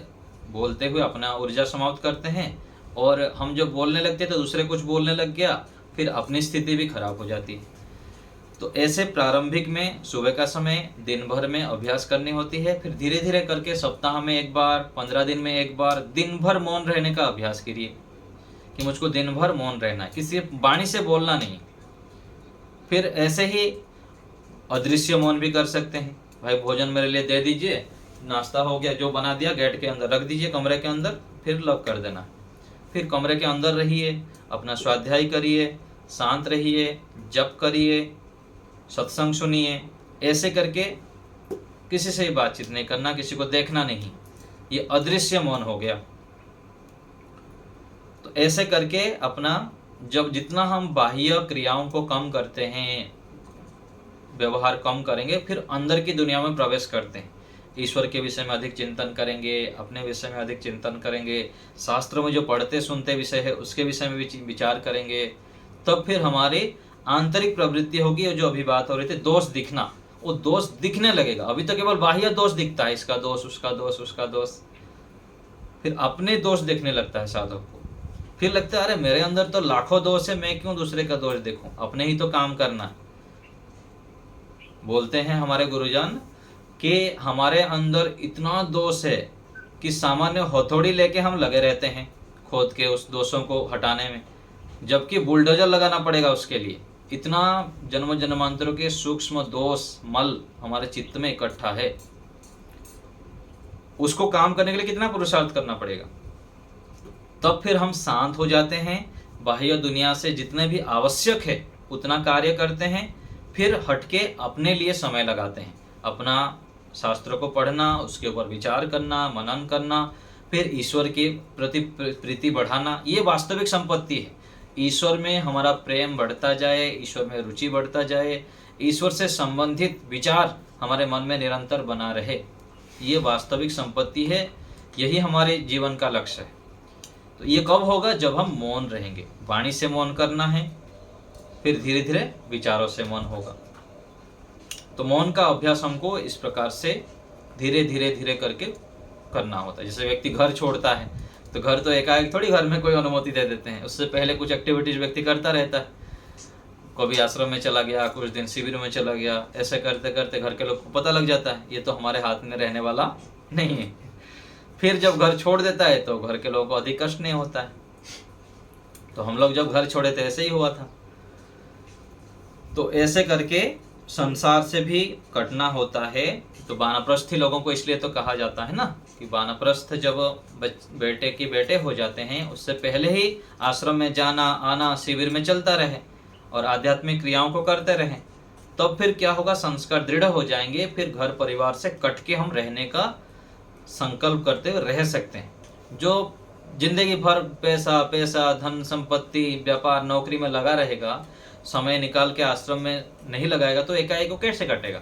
Speaker 1: बोलते हुए अपना ऊर्जा समाप्त करते हैं। और हम जब बोलने लगते हैं तो दूसरे कुछ बोलने लग गया, फिर अपनी स्थिति भी खराब हो जाती है। तो ऐसे प्रारंभिक में सुबह का समय दिन भर में अभ्यास करनी होती है। फिर धीरे धीरे करके सप्ताह में 1 बार, 15 दिन में 1 बार दिन भर मौन रहने का अभ्यास करिए। कि मुझको दिन भर मौन रहना है, किसी वाणी से बोलना नहीं। फिर ऐसे ही अदृश्य मौन भी कर सकते हैं। भाई भोजन मेरे लिए दे दीजिए, नाश्ता हो गया, जो बना दिया गेट के अंदर रख दीजिए, कमरे के अंदर, फिर लॉक कर देना। फिर कमरे के अंदर रहिए, अपना स्वाध्याय करिए, शांत रहिए, जप करिए, सत्संग सुनिए। ऐसे करके किसी से ही बातचीत नहीं करना, किसी को देखना नहीं, ये अदृश्य मौन हो गया। तो ऐसे करके अपना, जब जितना हम बाह्य क्रियाओं को कम करते हैं, व्यवहार कम करेंगे, फिर अंदर की दुनिया में प्रवेश करते हैं। ईश्वर के विषय में अधिक चिंतन करेंगे, अपने विषय में अधिक चिंतन करेंगे, शास्त्रों में जो पढ़ते सुनते विषय है उसके विषय में भी विचार करेंगे। तब फिर हमारी आंतरिक प्रवृत्ति होगी। और जो अभी बात हो रही थी दोष दिखना, वो दोष दिखने लगेगा। अभी तो केवल बाह्य दोष दिखता है, इसका दोष, उसका दोष, उसका दोष। फिर अपने दोष देखने लगता है साधक को। फिर लगता है अरे मेरे अंदर तो लाखों दोष है, मैं क्यों दूसरे का दोष देखूं, अपने ही तो काम करना है। बोलते हैं हमारे गुरुजन कि हमारे अंदर इतना दोष है कि सामान्य हथौड़ी लेके हम लगे रहते हैं खोद के उस दोषों को हटाने में, जबकि बुलडोजर लगाना पड़ेगा उसके लिए। इतना जन्म जन्मांतरों के सूक्ष्म दोष मल हमारे चित्त में इकट्ठा है, उसको काम करने के लिए कितना पुरुषार्थ करना पड़ेगा। तब फिर हम शांत हो जाते हैं, बाह्य दुनिया से जितने भी आवश्यक है उतना कार्य करते हैं, फिर हटके अपने लिए समय लगाते हैं। अपना शास्त्रों को पढ़ना, उसके ऊपर विचार करना, मनन करना, फिर ईश्वर के प्रति प्रीति बढ़ाना, ये वास्तविक संपत्ति है। ईश्वर में हमारा प्रेम बढ़ता जाए, ईश्वर में रुचि बढ़ता जाए, ईश्वर से संबंधित विचार हमारे मन में निरंतर बना रहे, ये वास्तविक संपत्ति है। यही हमारे जीवन का लक्ष्य है। तो ये कब होगा? जब हम मौन रहेंगे। वाणी से मौन करना है, फिर धीरे धीरे विचारों से मौन होगा। तो मौन का अभ्यास हमको इस प्रकार से धीरे धीरे धीरे करके करना होता है। जैसे व्यक्ति घर छोड़ता है तो घर तो एकाएक थोड़ी घर में कोई अनुमति दे देते हैं, उससे पहले कुछ एक्टिविटीज व्यक्ति करता रहता है। कभी आश्रम में चला गया, कुछ दिन शिविर में चला गया, ऐसे करते करते घर के लोग को पता लग जाता है ये तो हमारे हाथ में रहने वाला नहीं है। फिर जब घर छोड़ देता है तो घर के लोगों को अधिक कष्ट नहीं होता है। तो हम लोग जब घर छोड़े थे ऐसे ही हुआ था। तो ऐसे करके संसार से भी कटना होता है। तो वानप्रस्थी लोगों को इसलिए तो कहा जाता है ना कि वानप्रस्थ जब बेटे की बेटे हो जाते हैं, उससे पहले ही आश्रम में जाना आना, शिविर में चलता रहे और आध्यात्मिक क्रियाओं को करते रहें। तब फिर क्या होगा? संस्कार दृढ़ हो जाएंगे। फिर घर परिवार से कट के हम रहने का संकल्प करते हुए रह सकते हैं। जो जिंदगी भर पैसा पैसा, धन संपत्ति, व्यापार, नौकरी में लगा रहेगा, समय निकाल के आश्रम में नहीं लगाएगा तो एकाएक को कैसे कटेगा?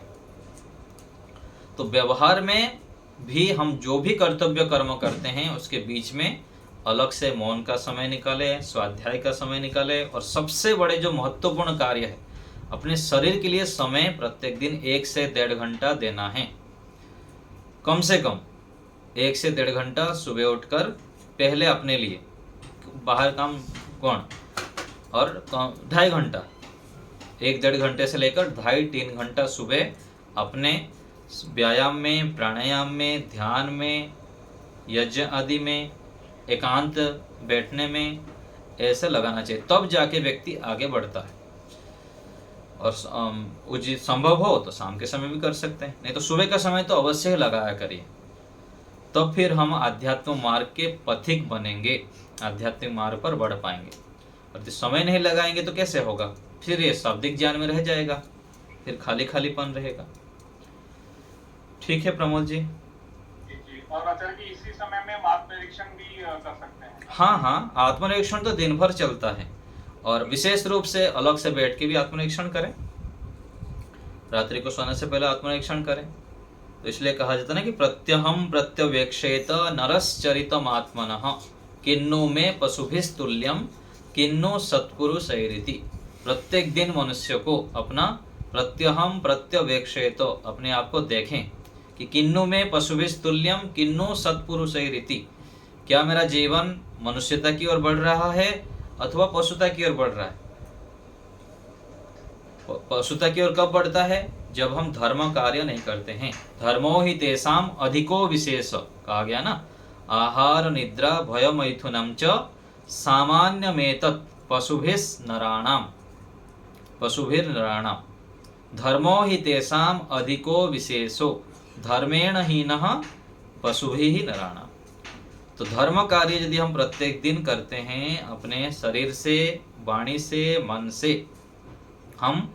Speaker 1: तो व्यवहार में भी हम जो भी कर्तव्य कर्म करते हैं उसके बीच में अलग से मौन का समय निकाले, स्वाध्याय का समय निकाले, और सबसे बड़े जो महत्वपूर्ण कार्य है, अपने शरीर के लिए समय प्रत्येक दिन 1 से 1.5 घंटा देना है। कम से कम 1 से 1.5 घंटा सुबह उठकर पहले अपने लिए, बाहर काम कौन, और 2.5 घंटा, 1-1.5 घंटे से लेकर 2.5-3 घंटा सुबह अपने व्यायाम में, प्राणायाम में, ध्यान में, यज्ञ आदि में, एकांत बैठने में ऐसे लगाना चाहिए। तब जाके व्यक्ति आगे बढ़ता है। और उचित संभव हो तो शाम के समय भी कर सकते हैं, नहीं तो सुबह का समय तो अवश्य ही लगाया करिए। तब फिर हम आध्यात्म मार्ग के पथिक बनेंगे, आध्यात्मिक मार्ग पर बढ़ पाएंगे। और यदि समय नहीं लगाएंगे तो कैसे होगा? फिर ये शाब्दिक ज्ञान में रह जाएगा, फिर खाली खालीपन रहेगा। ठीक है प्रमोद जी।
Speaker 6: और आचार्य जी इसी समय में आत्मनिरीक्षण भी कर सकते हैं?
Speaker 1: हाँ, आत्मनिरीक्षण तो दिन भर चलता है, और विशेष रूप से अलग से बैठ के भी आत्मनिरीक्षण करें। रात्रि को सोने से पहले आत्मनिरीक्षण करें। तो इसलिए कहा जाता है ना कि प्रत्यहम प्रत्यवेक्षेत नरश्चरितम आत्मनः किन्नु में पशुभिस्तुल्यम किन्नु सत्पुरुषैरिति। प्रत्येक दिन मनुष्य को अपना प्रत्यहम प्रत्यवेक्षेत, अपने आप को देखें कि किन्नु में पशुभिस्तुल्यम किन्नु सत्पुरुषैरिति। क्या मेरा जीवन मनुष्यता की ओर बढ़ रहा है अथवा पशुता की ओर बढ़ रहा है? पशुता की ओर कब बढ़ता है? जब हम धर्म कार्य नहीं करते हैं। धर्मो ही तेषाम अधिको विशेष, कहा गया ना। आहार निद्रा भय मैथुनम च सामान्यमेतत् पशुभिर्नराणाम धर्मो हि तेषाम अधिको विशेषो धर्मेण हीनः पशुभिः नराणाम। तो धर्म कार्य यदि हम प्रत्येक दिन करते हैं, अपने शरीर से, वाणी से, मन से, हम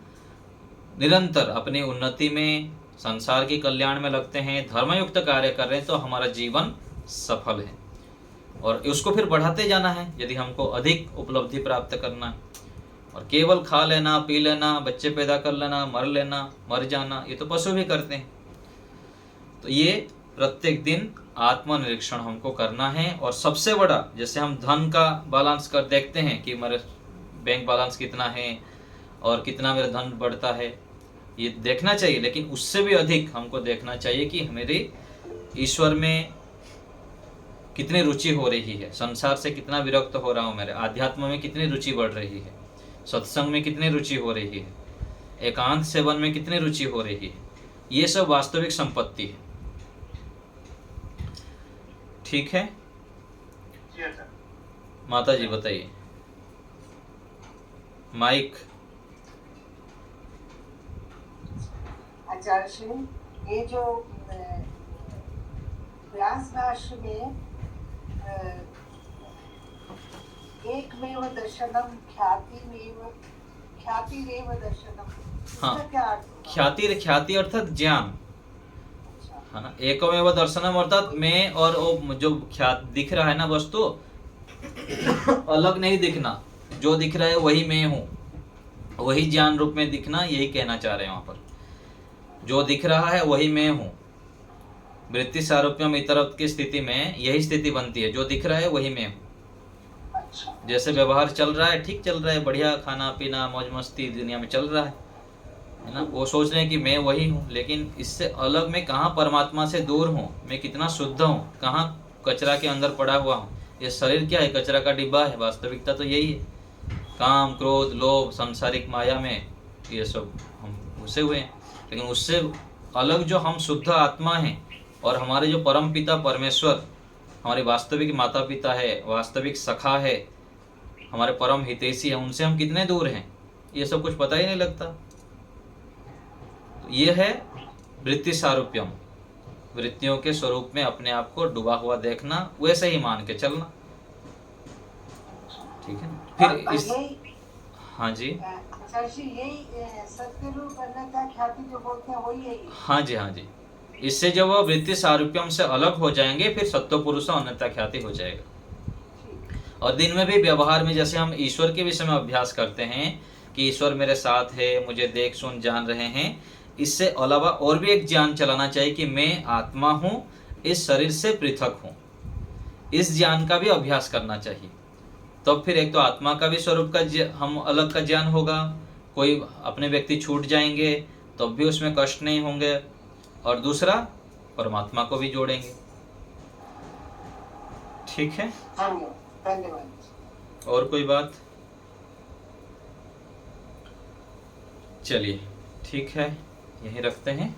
Speaker 1: निरंतर अपनी उन्नति में, संसार के कल्याण में लगते हैं, धर्मयुक्त कार्य कर रहे हैं, तो हमारा जीवन सफल है। और उसको फिर बढ़ाते जाना है यदि हमको अधिक उपलब्धि प्राप्त करना है। और केवल खा लेना, पी लेना, बच्चे पैदा कर लेना, मर जाना, ये तो पशु भी करते हैं। तो ये प्रत्येक दिन आत्मनिरीक्षण हमको करना है। और सबसे बड़ा, जैसे हम धन का बैलेंस कर देखते हैं कि मेरे बैंक बैलेंस कितना है और कितना मेरा धन बढ़ता है, ये देखना चाहिए। लेकिन उससे भी अधिक हमको देखना चाहिए कि मेरी ईश्वर में कितनी रुचि हो रही है, संसार से कितना विरक्त हो रहा हूँ, मेरे आध्यात्म में कितनी रुचि बढ़ रही है, सत्संग में कितनी रुचि हो रही है, एकांत सेवन में कितनी रुचि हो रही है। ये सब वास्तविक संपत्ति है। ठीक है माता जी, बताइए। माइक।
Speaker 2: आचार्य श्री, ये जो व्यास भाष्य में एकमेव दर्शनम ख्यातिरेव दर्शनम,
Speaker 1: हाँ,
Speaker 2: इसका क्या अर्थ होगा?
Speaker 1: ख्याति अर्थात ज्ञान है ना। एकमेव दर्शनम अर्थात मैं और वो जो दिख रहा है ना वस्तु, अलग नहीं दिखना, जो दिख रहा है वही मैं हूँ, वही ज्ञान रूप में दिखना, यही कहना चाह रहे हैं वहां पर। जो दिख रहा है वही मैं हूँ। वृत्ति सारूप्यम इतरत्व की स्थिति में यही स्थिति बनती है, जो दिख रहा है वही मैं हूँ। जैसे व्यवहार चल रहा है, ठीक चल रहा है, बढ़िया खाना पीना मौज मस्ती दुनिया में चल रहा है ना। वो सोच रहे हैं कि मैं वही हूँ, लेकिन इससे अलग मैं कहाँ परमात्मा से दूर हूँ, मैं कितना शुद्ध हूँ, कहाँ कचरा के अंदर पड़ा हुआ हूँ। ये शरीर क्या है? कचरा का डिब्बा है। वास्तविकता तो यही है। काम, क्रोध, लोभ, सांसारिक माया में ये सब हम घुसे हुए हैं। लेकिन उससे अलग जो हम शुद्ध आत्मा हैं और हमारे जो परम पिता परमेश्वर, हमारे वास्तविक माता पिता है, वास्तविक सखा है, हमारे परम हितैषी है, उनसे हम कितने दूर हैं, ये सब कुछ पता ही नहीं लगता। तो ये है वृत्ति सारूप्यम, वृत्तियों के स्वरूप में अपने आप को डूबा हुआ देखना, वैसे ही मान के चलना। ठीक है ना। फिर इस हाँ जी,
Speaker 2: यही सत्य रूप अन्यथा ख्याति जो बोलते हैं वही है।
Speaker 1: हाँ जी, हाँ जी। इससे जब वह वृत्ति सारूप्यम से अलग हो जाएंगे, फिर सत्व पुरुष अन्यथा ख्याति हो जाएगा। और दिन में भी व्यवहार में जैसे हम ईश्वर के विषय में अभ्यास करते हैं कि ईश्वर मेरे साथ है, मुझे देख सुन जान रहे हैं, इससे अलावा और भी एक ज्ञान चलाना चाहिए कि मैं आत्मा हूँ, इस शरीर से पृथक हूँ। इस ज्ञान का भी अभ्यास करना चाहिए। तो फिर एक तो आत्मा का भी स्वरूप का हम अलग का ज्ञान होगा, कोई अपने व्यक्ति छूट जाएंगे तब भी उसमें कष्ट नहीं होंगे, और दूसरा परमात्मा को भी जोड़ेंगे। ठीक है,
Speaker 2: धन्यवाद।
Speaker 1: और कोई बात? चलिए ठीक है, यहीं रखते हैं।